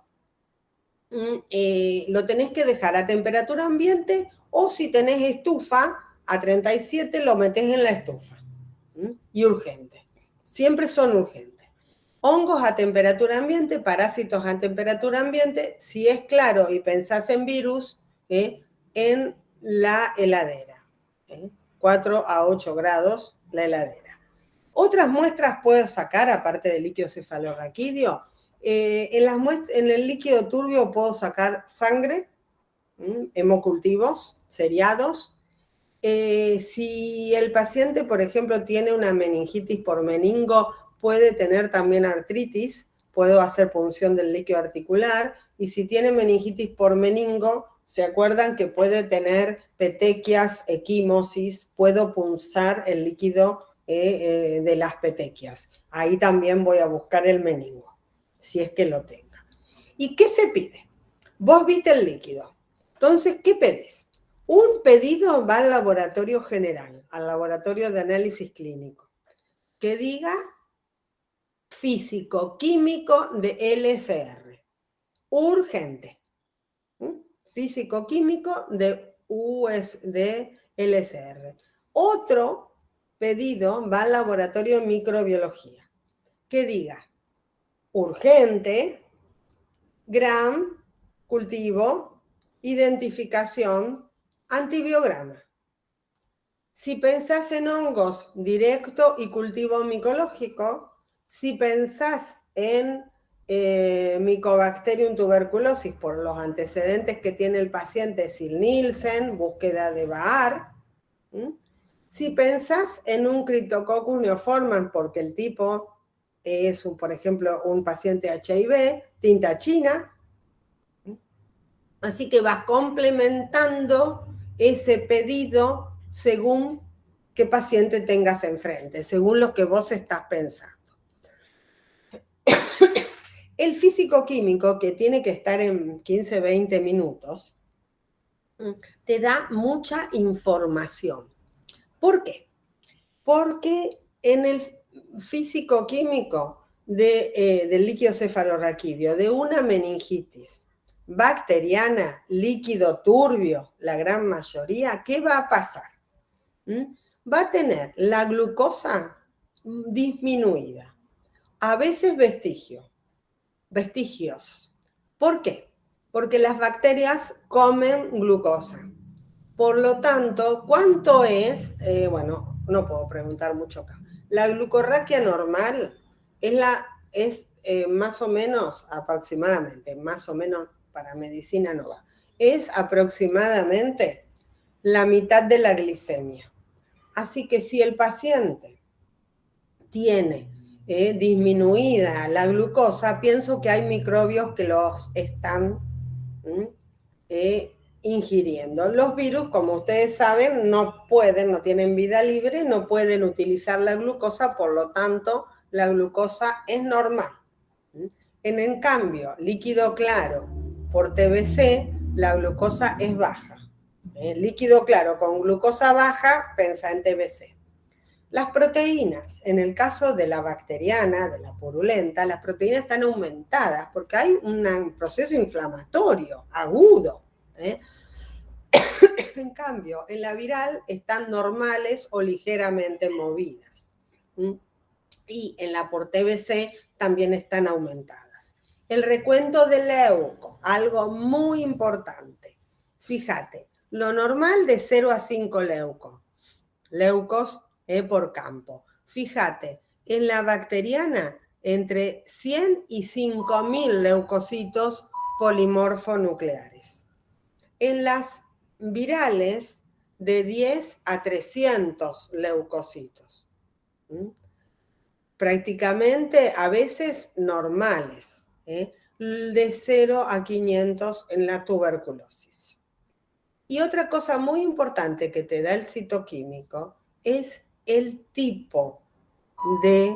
lo tenés que dejar a temperatura ambiente, o si tenés estufa, a 37 lo metés en la estufa. Y urgente. Siempre son urgentes. Hongos a temperatura ambiente, parásitos a temperatura ambiente, si es claro y pensás en virus, en la heladera. 4 a 8 grados la heladera. Otras muestras puedo sacar, aparte del líquido cefalorraquídeo. En el líquido turbio puedo sacar sangre, hemocultivos seriados. Si el paciente, por ejemplo, tiene una meningitis por meningo, puede tener también artritis, puedo hacer punción del líquido articular, y si tiene meningitis por meningo, ¿se acuerdan que puede tener petequias, equimosis? Puedo punzar el líquido de las petequias. Ahí también voy a buscar el meningo, si es que lo tenga. ¿Y qué se pide? Vos viste el líquido. Entonces, ¿qué pedís? Un pedido va al laboratorio general, al laboratorio de análisis clínico, que diga físico-químico de LSR. Urgente. Físico-químico de LSR. Otro pedido va al laboratorio de microbiología, que diga urgente, gram, cultivo, identificación, antibiograma. Si pensás en hongos, directo y cultivo micológico. Si pensás en Mycobacterium tuberculosis por los antecedentes que tiene el paciente, Sil-Nielsen, búsqueda de Baar. Si pensás en un Cryptococcus neoformans porque el tipo es, por ejemplo, un paciente HIV, tinta china. Así que vas complementando ese pedido según qué paciente tengas enfrente, según lo que vos estás pensando. El físico-químico, que tiene que estar en 15-20 minutos, te da mucha información. ¿Por qué? Porque en el físico-químico del líquido cefalorraquídeo, de una meningitis bacteriana, líquido turbio, la gran mayoría, ¿qué va a pasar? Va a tener la glucosa disminuida, a veces vestigios. ¿Por qué? Porque las bacterias comen glucosa. Por lo tanto, ¿cuánto es? Bueno, no puedo preguntar mucho acá. La glucorraquia normal es más o menos, aproximadamente, más o menos para medicina no va, es aproximadamente la mitad de la glicemia. Así que si el paciente tiene disminuida la glucosa, pienso que hay microbios que los están ingiriendo. Los virus, como ustedes saben, no tienen vida libre, no pueden utilizar la glucosa, por lo tanto, la glucosa es normal. En cambio, líquido claro por TBC, la glucosa es baja. Líquido claro con glucosa baja, pensa en TBC. Las proteínas, en el caso de la bacteriana, de la purulenta, las proteínas están aumentadas porque hay un proceso inflamatorio agudo. En cambio, en la viral están normales o ligeramente movidas. Y en la por TBC también están aumentadas. El recuento de leuco, algo muy importante. Fíjate, lo normal de 0 a 5 leucos por campo. Fíjate, en la bacteriana, entre 100 y 5.000 leucocitos polimorfonucleares. En las virales, de 10 a 300 leucocitos. Prácticamente, a veces normales, de 0 a 500 en la tuberculosis. Y otra cosa muy importante que te da el citoquímico es el tipo de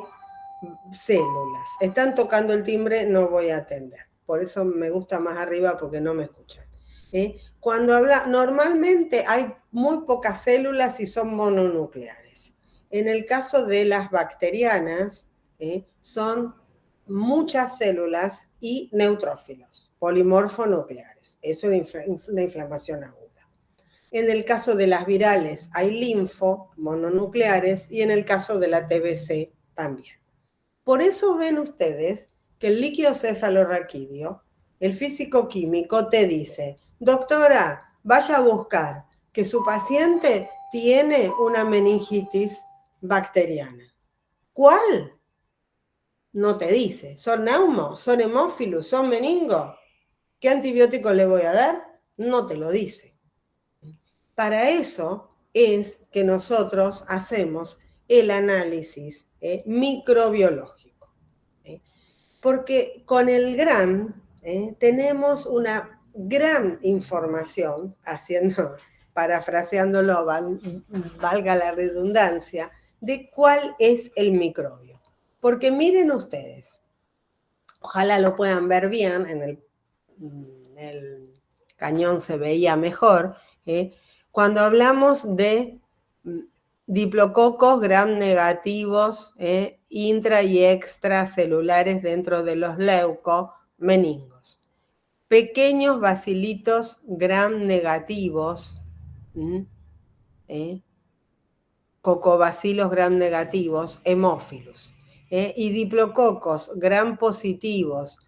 células. Están tocando el timbre, no voy a atender. Por eso me gusta más arriba porque no me escuchan. Cuando habla, normalmente hay muy pocas células y son mononucleares. En el caso de las bacterianas, son muchas células y neutrófilos, polimorfonucleares. Es una inflamación aguda. En el caso de las virales hay linfo, mononucleares, y en el caso de la TBC también. Por eso ven ustedes que el líquido cefalorraquídeo, el físico-químico te dice, doctora, vaya a buscar que su paciente tiene una meningitis bacteriana. ¿Cuál? No te dice. ¿Son neumo? ¿Son hemófilos? ¿Son meningo? ¿Qué antibiótico le voy a dar? No te lo dice. Para eso es que nosotros hacemos el análisis microbiológico. Porque con el GRAM tenemos una gran información, parafraseándolo, valga la redundancia, de cuál es el microbio. Porque miren ustedes, ojalá lo puedan ver bien, en el cañón se veía mejor, cuando hablamos de diplococos gram negativos intra y extracelulares dentro de los leucomeningos, pequeños bacilitos gram negativos, cocobacilos gram negativos, hemófilos, y diplococos gram positivos,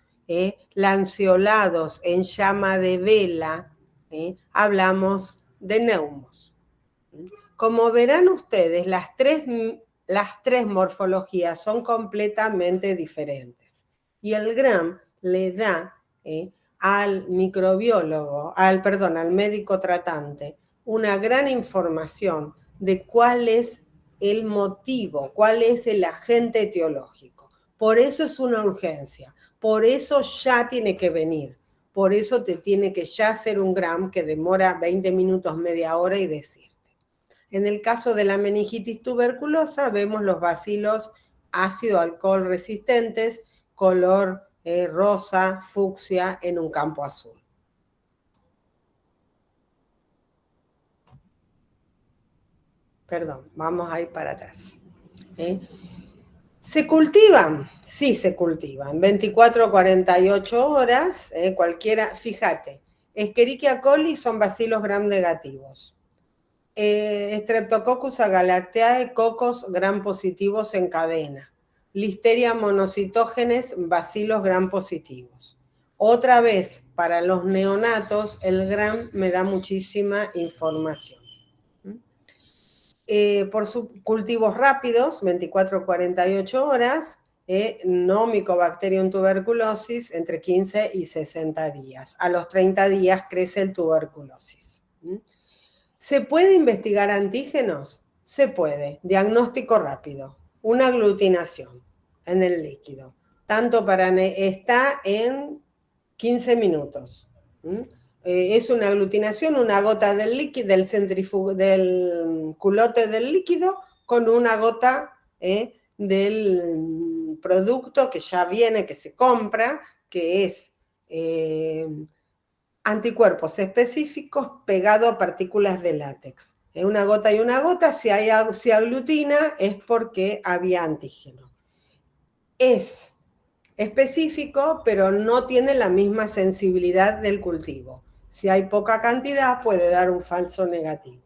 lanceolados en llama de vela, hablamos de neumos. Como verán ustedes, las tres morfologías son completamente diferentes. Y el GRAM le da al microbiólogo, al médico tratante, una gran información de cuál es el motivo, cuál es el agente etiológico. Por eso es una urgencia, por eso ya tiene que venir. Por eso te tiene que ya hacer un GRAM que demora 20 minutos, media hora y decirte. En el caso de la meningitis tuberculosa vemos los bacilos ácido alcohol resistentes, color rosa, fucsia en un campo azul. Perdón, vamos a ir para atrás. ¿Se cultivan? Sí, se cultivan. 24 o 48 horas, cualquiera, fíjate. Escherichia coli son bacilos gram negativos. Streptococcus agalactiae, cocos gram positivos en cadena. Listeria monocitógenes, bacilos gram positivos. Otra vez, para los neonatos, el gram me da muchísima información. Por cultivos rápidos, 24 o 48 horas, no Mycobacterium tuberculosis, entre 15 y 60 días. A los 30 días crece el tuberculosis. ¿Se puede investigar antígenos? Se puede. Diagnóstico rápido. Una aglutinación en el líquido. Está en 15 minutos. Es una aglutinación, una gota del líquido, del culote del líquido, con una gota del producto que ya viene, que se compra, que es anticuerpos específicos pegado a partículas de látex. Una gota y una gota, si aglutina es porque había antígeno. Es específico, pero no tiene la misma sensibilidad del cultivo. Si hay poca cantidad, puede dar un falso negativo.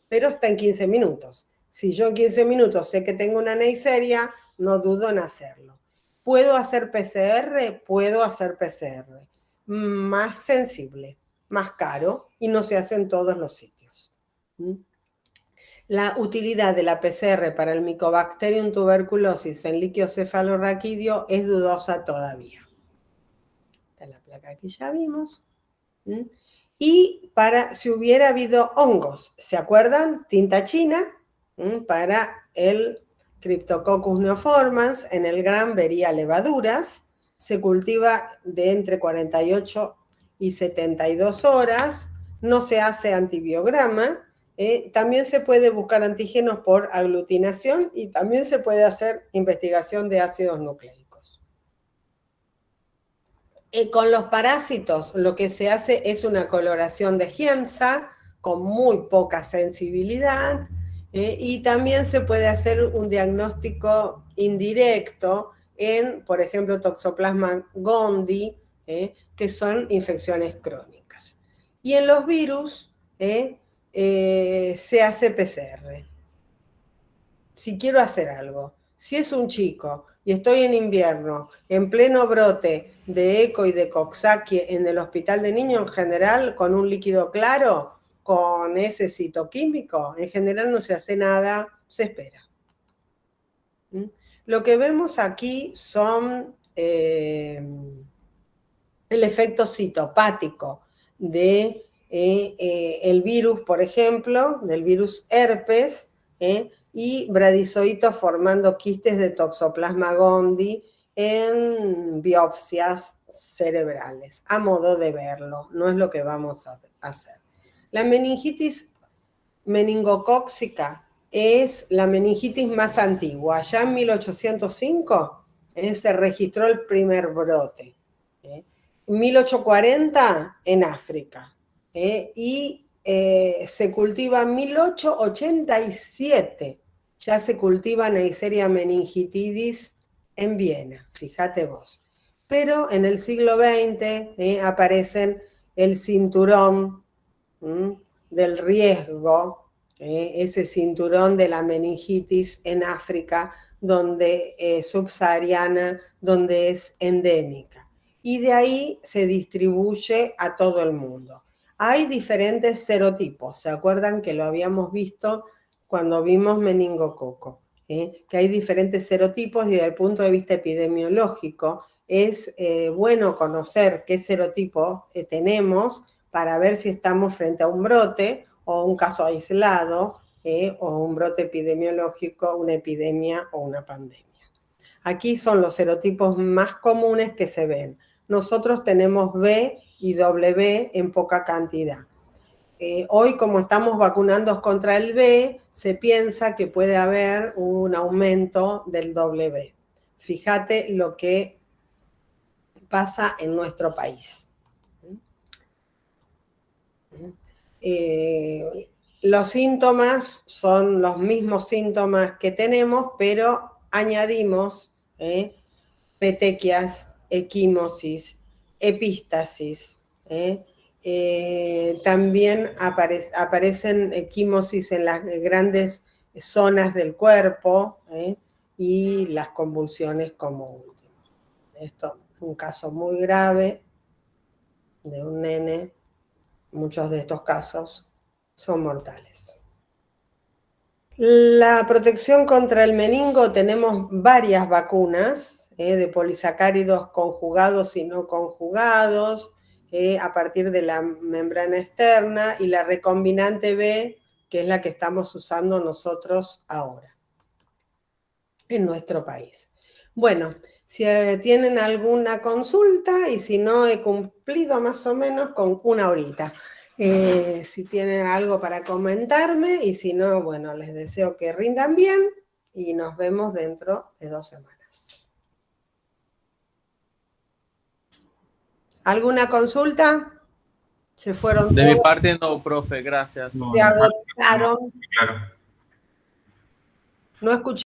Pero está en 15 minutos. Si yo en 15 minutos sé que tengo una Neisseria, no dudo en hacerlo. ¿Puedo hacer PCR? Puedo hacer PCR. Más sensible, más caro, y no se hace en todos los sitios. La utilidad de la PCR para el Mycobacterium tuberculosis en líquido cefalorraquídeo es dudosa todavía. Está la placa que ya vimos. Y para si hubiera habido hongos, ¿se acuerdan? Tinta china para el Cryptococcus neoformans, en el GRAM vería levaduras, se cultiva de entre 48 y 72 horas, no se hace antibiograma. También se puede buscar antígenos por aglutinación y también se puede hacer investigación de ácidos nucleicos. Con los parásitos lo que se hace es una coloración de Giemsa con muy poca sensibilidad y también se puede hacer un diagnóstico indirecto en, por ejemplo, Toxoplasma gondii, que son infecciones crónicas. Y en los virus se hace PCR. Si quiero hacer algo, si es un chico y estoy en invierno, en pleno brote de ECO y de Coxsackie en el hospital de niños en general, con un líquido claro, con ese citoquímico, en general no se hace nada, se espera. Lo que vemos aquí son el efecto citopático de el virus, por ejemplo, del virus herpes, y bradizoitos formando quistes de Toxoplasma gondii en biopsias cerebrales, a modo de verlo, no es lo que vamos a hacer. La meningitis meningocócica es la meningitis más antigua. Ya en 1805 se registró el primer brote. En 1840 en África. Y se cultiva en 1887. Ya se cultiva Neisseria meningitidis en Viena, fíjate vos. Pero en el siglo XX aparecen el cinturón del riesgo, ese cinturón de la meningitis en África, donde subsahariana, donde es endémica. Y de ahí se distribuye a todo el mundo. Hay diferentes serotipos, ¿se acuerdan que lo habíamos visto cuando vimos meningococo? Que hay diferentes serotipos y desde el punto de vista epidemiológico es bueno conocer qué serotipo tenemos para ver si estamos frente a un brote o un caso aislado, o un brote epidemiológico, una epidemia o una pandemia. Aquí son los serotipos más comunes que se ven. Nosotros tenemos B y W en poca cantidad. Hoy, como estamos vacunando contra el B, se piensa que puede haber un aumento del W. Fíjate lo que pasa en nuestro país. Los síntomas son los mismos síntomas que tenemos, pero añadimos petequias, equimosis, epístasis. También aparecen equimosis en las grandes zonas del cuerpo y las convulsiones como último. Esto es un caso muy grave de un nene. Muchos de estos casos son mortales. La protección contra el meningo, tenemos varias vacunas de polisacáridos conjugados y no conjugados, a partir de la membrana externa, y la recombinante B, que es la que estamos usando nosotros ahora en nuestro país. Bueno, si tienen alguna consulta, y si no, he cumplido más o menos con una horita. Si tienen algo para comentarme, y si no, bueno, les deseo que rindan bien y nos vemos dentro de 2 semanas. ¿Alguna consulta? ¿Se fueron De todos? mi parte no, profe, gracias. No, ¿Se agotaron? claro. No escuché.